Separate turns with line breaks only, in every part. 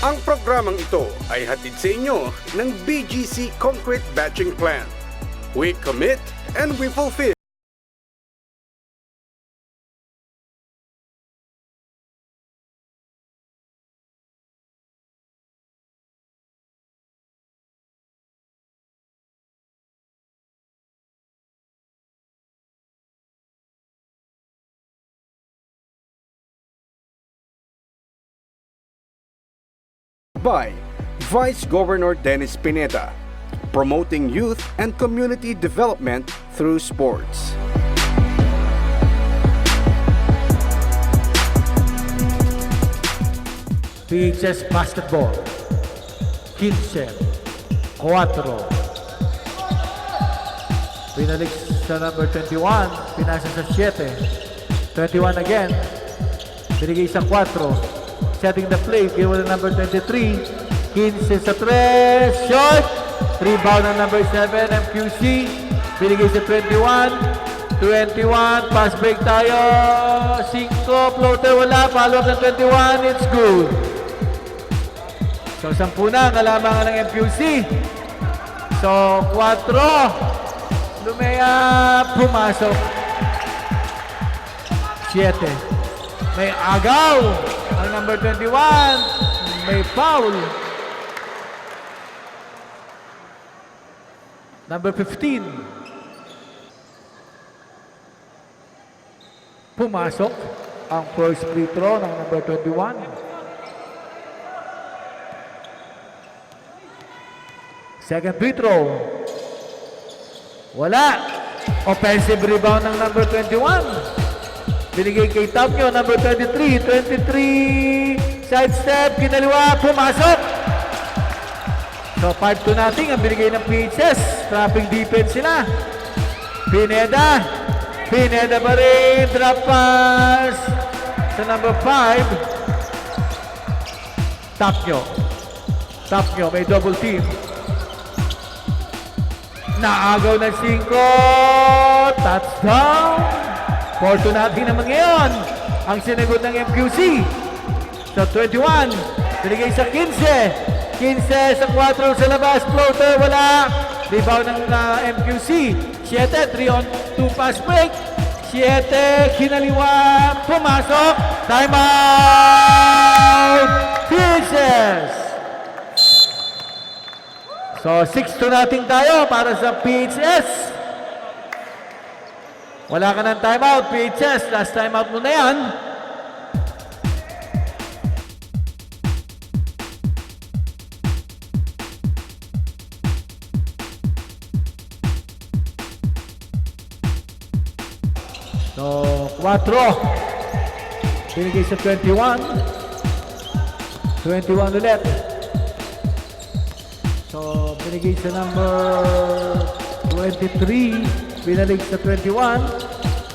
Ang programang ito ay hatid sa inyo ng BGC Concrete Batching Plant. We commit and we fulfill. By Vice Governor Dennis Pineda, promoting youth and community development through sports.
PHS Basketball 15, 4. Pinalik sa number 21, pinasa sa 7. 21 again, binigay sa 4. Setting the play, ginawa ng number 23. 15 sa 3, short. Rebound ng number 7, MQC. Binigay sa 21. 21, pass break tayo. 5, floater wala. Follow up ng 21, it's good. So, 10 na ang kalamangan ng MQC. So, 4. Lumea, pumasok. 7. May agaw. Ang number 21, may foul. Number 15. Pumasok ang first free throw ng number 21. Second free throw. Wala. Offensive rebound ng number 21. Binigay kay Tapio, number 23. 23, sidestep, kinaliwa, pumasok. So, 5-0 ang binigay ng PHS. Trapping defense sila. Pineda. Pineda pa rin. Drop pass sa number 5. Tapio. Tapio, may double team. Naagaw ng 5. Touchdown. 4-2 naman ngayon ang sinagot ng MQC. So 21, binigay sa 15. 15 sa 4 sa labas, floater, wala. Rebound ng MQC. 7, 3 on 2 pass break. 7, kinaliwa, pumasok. Time out! PHS! So 6-2 tayo para sa PHS. Wala ka ng timeout, PHS. Last timeout mo na yan. So, 4. Binigay sa 21. 21 ulit. So, binigay sa number 23. Binalik sa 21.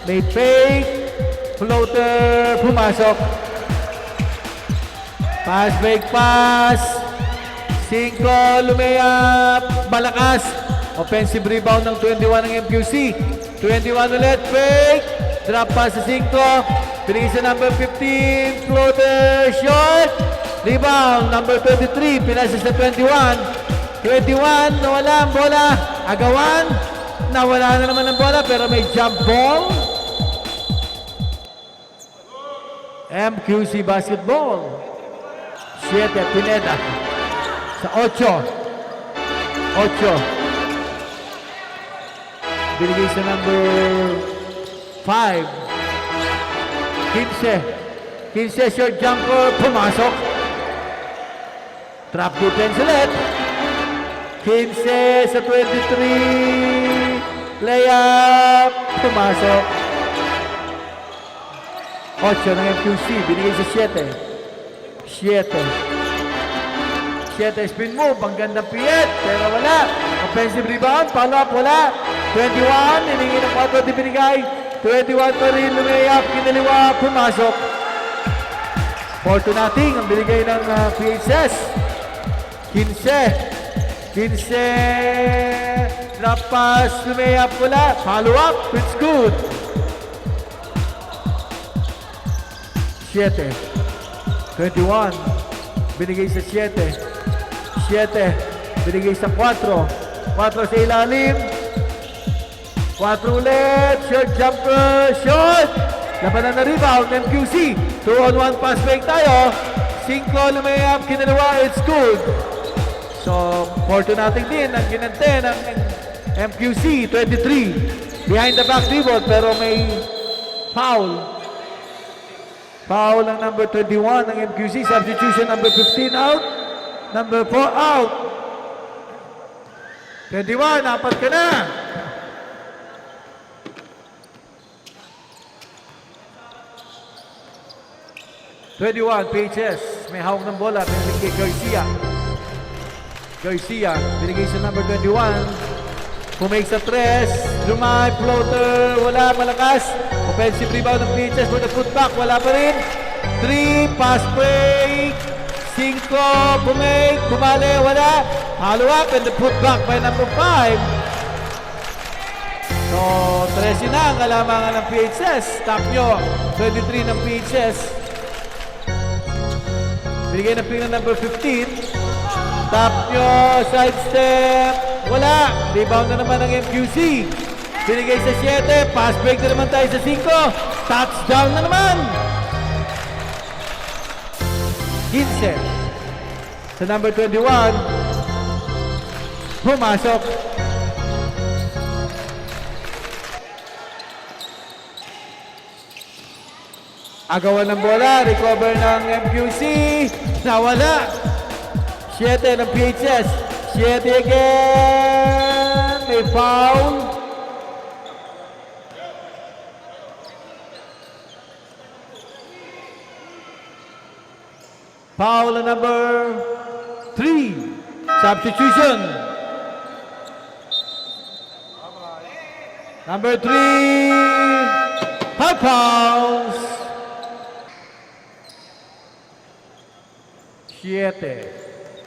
May fake. Floater. Pumasok. Pass, break, pass. 5. Lumayap. Malakas. Offensive rebound ng 21 ng MQC. 21 ulit. Fake. Drop pass sa 5. Binigay sa number 15. Floater. Short. Rebound. Number 23. Pinasa sa 21. 21. Nawala ang bola. Agawan. Nawala na naman ang bola pero may jump ball. MQC Basketball. 7, Pineda. Sa 8. 8. Binigay sa number 5. 15. 15 short jumper. Pumasok. Trap defense ulit. 15 sa 23. Layup. Pumasok. 8 ng MQC. Binigay sa 7. 7. 7 spin move. Ang ganda piyet. Pero wala. Offensive rebound. Follow up. Wala. 21. Hiningi ng 4 di binigay. 21 pa rin. Lumayap. Kinaliwa. Pumasok. 4-0 ang binigay ng PHS. 15. 15. Drop pass. Lumayap. Wala. Follow up. It's good. 7. 21. binigay sa 7. 7, binigay sa 4. 4 sa ilalim. 4 ulit. Short jumper. Short! Labanan na rebound. MQC. 2-on-1 pass break tayo. 5 lumayap. Kinalawa. It's good. So, fortunating din ang ginante ng MQC. 23. Behind the back rebound pero may foul. Foul ang number 21 ng MQC. Substitution number 15 out. Number 4 out. 21, apat ka na. PHS. May hawak ng bola. Pinalik kay Garcia. Garcia. Binigay sa number 21. Pumake sa 3. Lumay. Floater. Wala. Malakas. Offensive rebound ng PHS for the putback. Wala pa rin. 3. Pass break. 5. Pumake. Bumali. Wala. Follow up and the putback by number 5. So, 13 na ang kalamangan ng PHS. Top nyo. 23 ng PHS. Binigay na pin ng number 15. Tap nyo, side step. Wala. Rebound na naman ng MQC. Binigay sa 7. Pass break na naman tayo sa 5. Touchdown na naman. 15. Sa number 21. Pumasok. Agawan ng bola, recover ng MQC, nawala. 7 ng PHS, 7 again, may foul. Foul na number 3, substitution. Number 3, fouls. 7.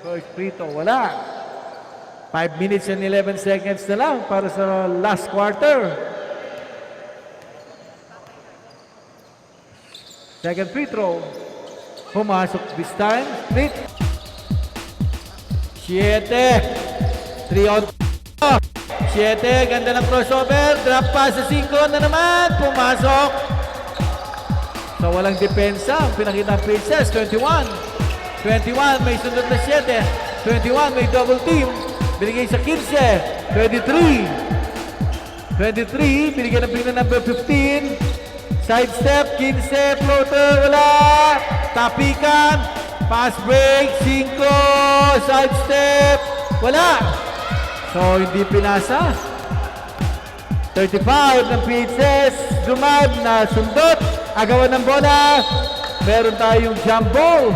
First free throw, wala. 5 minutes and 11 seconds na lang para sa last quarter. Second free throw. Pumasok this time. Split. 7. 3 on 7. Ganda ng crossover. Drop pass sa 5 na naman. Pumasok. So walang depensa. Ang pinakita ng PHS. 21. 21, may sunod na 7. 21, may double team. Binigay sa 15. 23. 23, binigay ng pin na number 15. Side step, 15, floater, wala. Tapikan, pass break, 5. Side step, wala. So, hindi pinasa. 35 ng PHS. Dumab na sundot. Agawan ng bola. Meron tayong jump ball.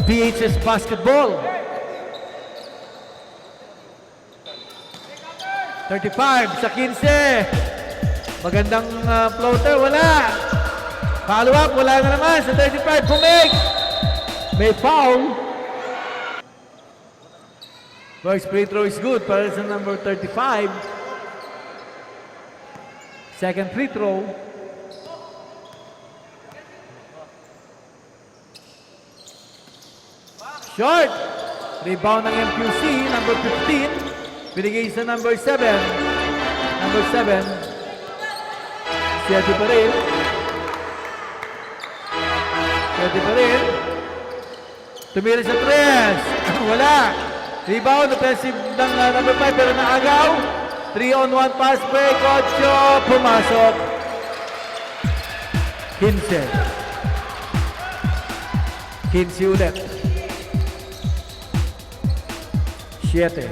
PHS basketball. 35 sa 15. Magandang floater, wala. Follow up, wala nga naman sa 35. Pumake. May foul. First free throw is good para sa number 35. Second free throw. Short. Rebound ng MQC, number 15. Binigay sa number 7. Number 7. Siyete pa rin. Siyete pa rin. Tumira sa 3. Wala. Rebound, offensive ng number 5 pero naagaw. 3-on-1 pass break. 8. Pumasok. 15. 15 ulit. 7.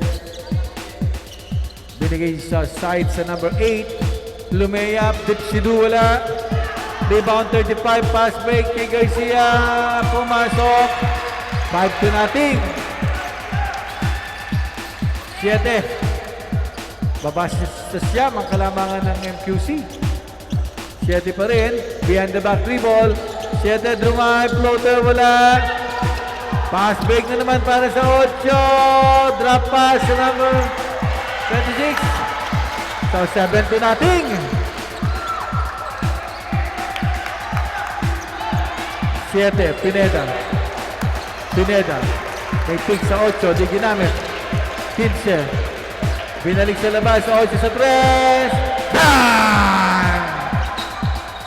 Binigay sa side sa number 8. Lumeyap, Dipsidu wala. Rebound 35, pass break kay Garcia. Pumasok. 5-0. 7. Baba sa siyam ang kalamangan ng MQC. 7 pa rin. Behind the back dribble. 7, drive, floater, wala. Pass break na naman para sa 8. Drop pass sa number 26. So, 7-0. 7, Pineda. Pineda. May pick sa 8, di ginamit. 15. Binalik sa labas, 8 sa 3. Bang!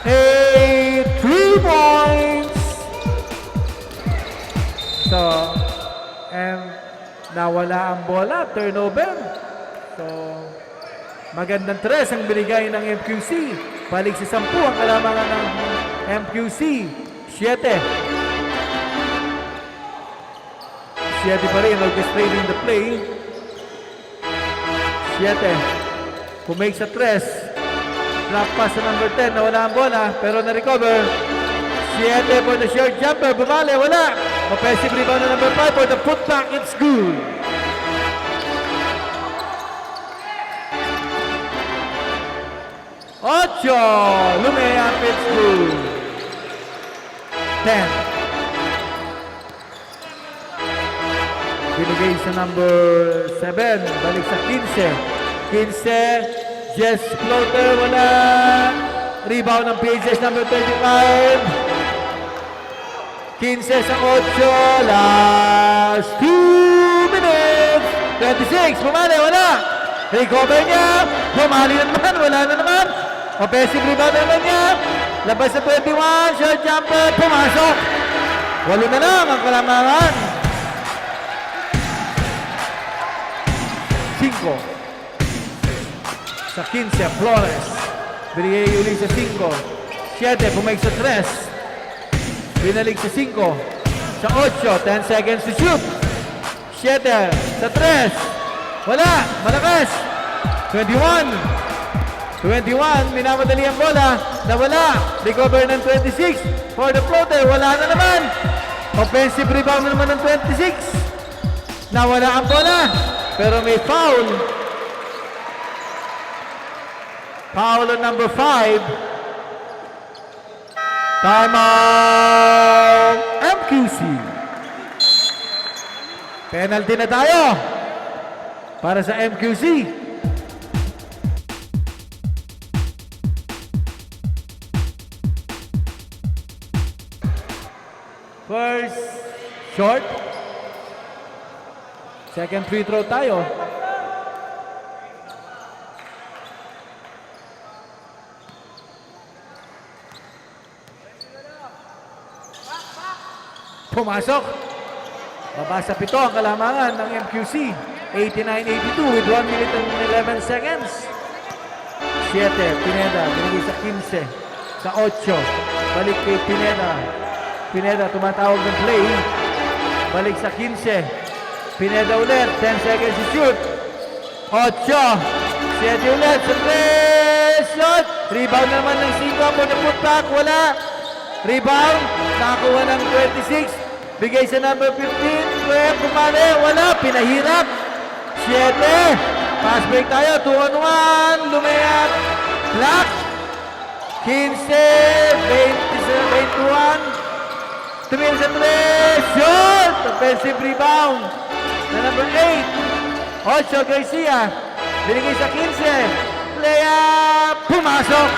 3 points. So, nawala ang bola, turnover. So, magandang 3 ang binigay ng MQC. Balik sa 10 ang kalamangan ng MQC. 7. 7 pa rin, orchestrating the play. 7. Kumake sa 3. Drop pass sa number 10. Nawala ang bola, pero na-recover. 7 for the short jumper. Bumali, wala. Offensive rebound na number 5 for the putback. It's good. Ocho. Lumea, it's good. 10. Binigay sa number 7. Balik sa 15. 15. Just floater. Wala. Rebound ng PHS number 35. 15 sa 8. Last 2 minutes. 26. Bumali. Wala. Recover niya. Bumali na naman. Wala na naman. Offensive rebound naman niya. Labas sa 21. Short jumper. Pumasok. 8 na lang ang kalamangan. 5 sa 15, Flores. Binigay ulit sa 5. 7, bumalik sa 3. Binalik sa 5. Sa 8, 10 seconds to shoot. 7 sa 3. Wala, malakas. 21. 21, minamadali ang bola. Nawala. Recover ng 26. For the floater, wala na naman. Offensive rebound na naman ng 26. Nawala ang bola. Pero may foul. Foul on number 5. Timeout MQC. Penalty na tayo para sa MQC. First short. Second free throw tayo. Pumasok. Baba sa 7 ang kalamangan ng MQC. 89-82 with 1 minute and 11 seconds. 7, Pineda. Binigay sa 15. Sa 8. Balik kay Pineda. Pineda tumatawag ng play. Balik sa 15. Pineda ulit, 10 seconds to shoot. 8. 7 ulit sa 3. Shot. Rebound naman ng 5 for the putback. Wala. Rebound. Nakakuha ng 26. Bigay sa number 15. Pumali. Wala. Pinahirap. 7. Pass break tayo. 2-on-1. Lumayat. Clock. 15. 21. Tumil sa 3. Shot. Offensive rebound na number 8. 8, Garcia. Binigay sa 15. Layup. Pumasok.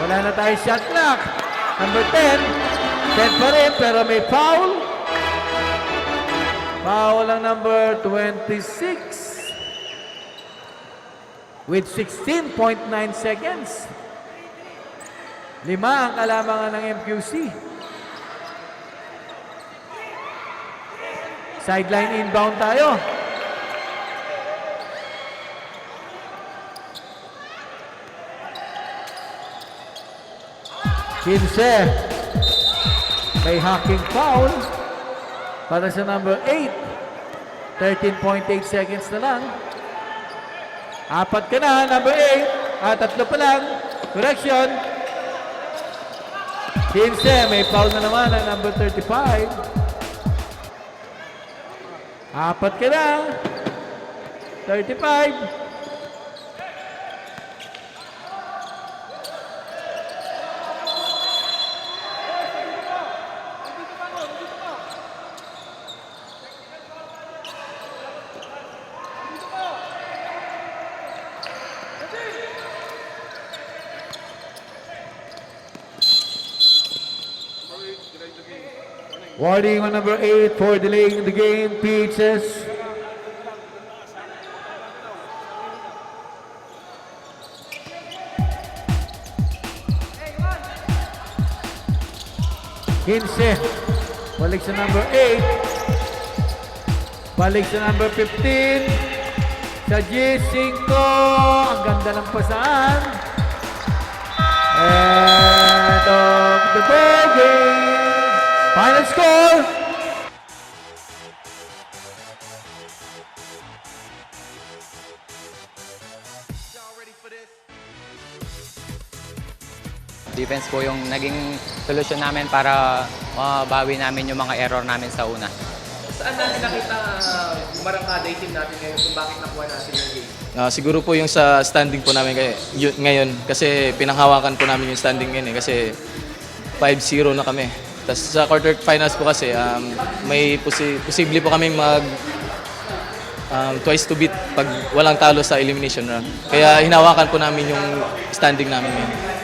Wala na tayo shot clock. Number 10. 10 pa rin, pero may foul. Foul ang number 26. With 16.9 seconds. 5 ang kalamangan ng MQC. Sideline inbound tayo. Kinse. May hacking foul para sa number 8. 13.8 seconds na lang. 4 ka na, number 8. 3 pa lang. Correction. Kinse, may foul na naman ang number 35. 4 ka na. 35. Warning on number 8 for delaying the game, PHS. Kinse. Balik sa number 8. Balik sa number 15. Sa G5. Ang ganda ng pasahan. And of the ball game. Final score.
Defense po yung naging solusyon namin para mabawi namin yung mga error namin sa una.
Saan natin nakita marangkada yung team natin ngayon kung bakit nakuha natin yung game?
Siguro po yung sa standing po namin ngayon kasi pinanghawakan po namin yung standing ngayon kasi 5-0 na kami. Tapos sa quarterfinals po kasi may posible po kami twice to beat pag walang talo sa elimination round. Kaya hinawakan po namin yung standing namin ngayon.